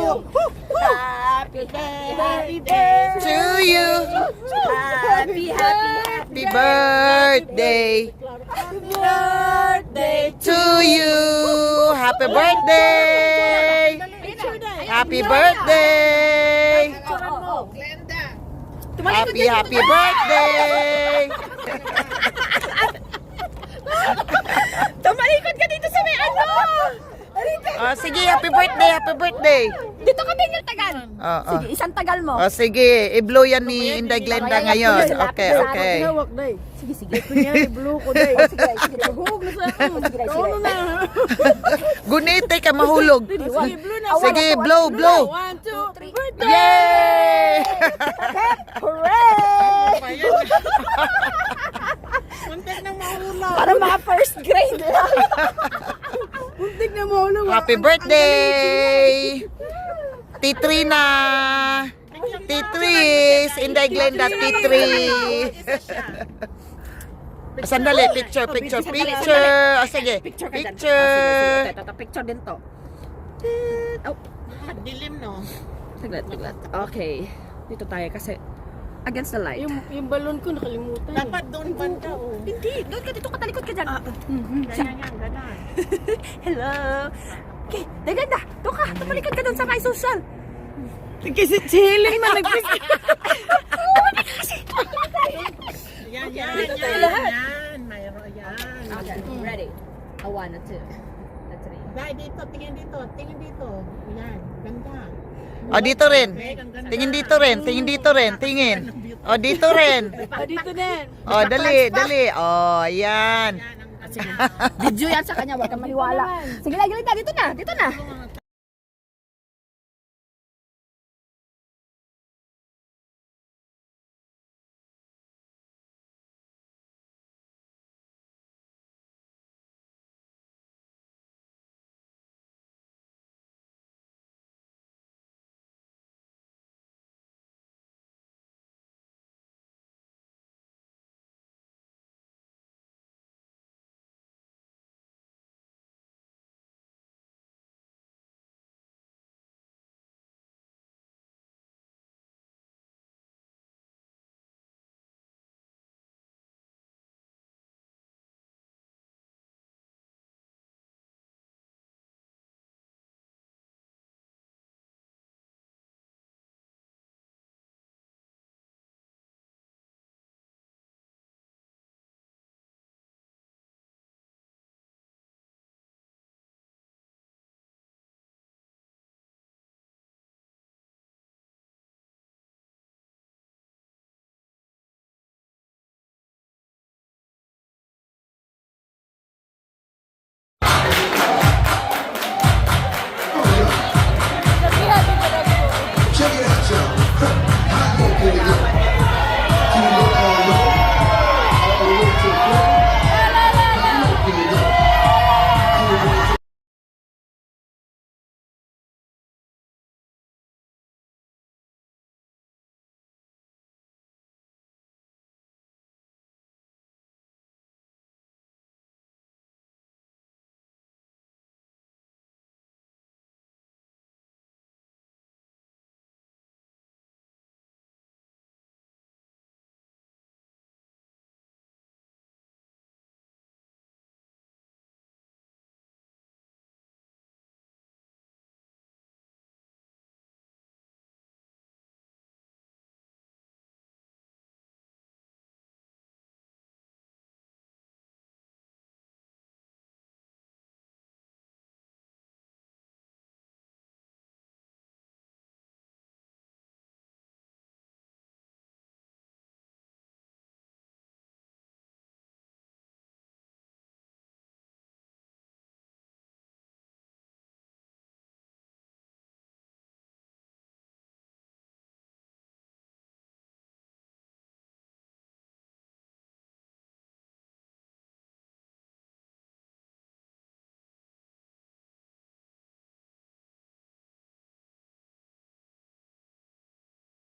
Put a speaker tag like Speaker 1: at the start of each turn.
Speaker 1: Happy birthday
Speaker 2: To you. Happy birthday to you. Happy birthday. Happy birthday. Happy birthday.
Speaker 1: Tumalikod ka dito sa may ano.
Speaker 2: Oh, sige, happy birthday.
Speaker 1: Dito ka din yung tagal.
Speaker 2: Oh.
Speaker 1: Sige, isang tagal mo.
Speaker 2: Oh, sige, i-blow yan ni Inday Glenda ngayon. Okay.
Speaker 1: Sige.
Speaker 3: Kunyari, blue ko day.
Speaker 1: Sige.
Speaker 2: Gunite ka mahulog. Sige, blow.
Speaker 3: 1, 2, 3.
Speaker 2: Yay!
Speaker 1: Hooray!
Speaker 3: Muntik na mahulog.
Speaker 1: Para mga first grade lang.
Speaker 3: Muntik na mahulog.
Speaker 2: Happy birthday! Titrina! Titris! Inday Glenda, Titris! Sandali, picture. Oh, sige,
Speaker 1: Picture ka dyan.
Speaker 2: picture.
Speaker 1: Ito, picture din to. Oh,
Speaker 3: Dilim, no?
Speaker 1: saglit. Okay. Dito tayo kasi against the light.
Speaker 3: Yung balon ko nakalimutan. Dapat doon banda, oh.
Speaker 1: Hindi, doon ka dito, katalikod ka dyan.
Speaker 3: Ganan.
Speaker 1: Hello. Okay, Ganda. Doon ka, tumalikod ka doon sa my social.
Speaker 3: Kasi si Helen man nagpis. Yan. Mayroon yan.
Speaker 1: Okay, ready. A 1, a 2, a 3.
Speaker 3: Dahil dito, tingin dito. Yan, ganda.
Speaker 2: Oh, dito rin. Tingin dito rin. Tingin. Oh, dito rin.
Speaker 3: Dito din.
Speaker 2: Oh, dali. Oh, yan.
Speaker 1: Sige. Video yan sa kanya, huwag kang maniwala. Sige na, dito na.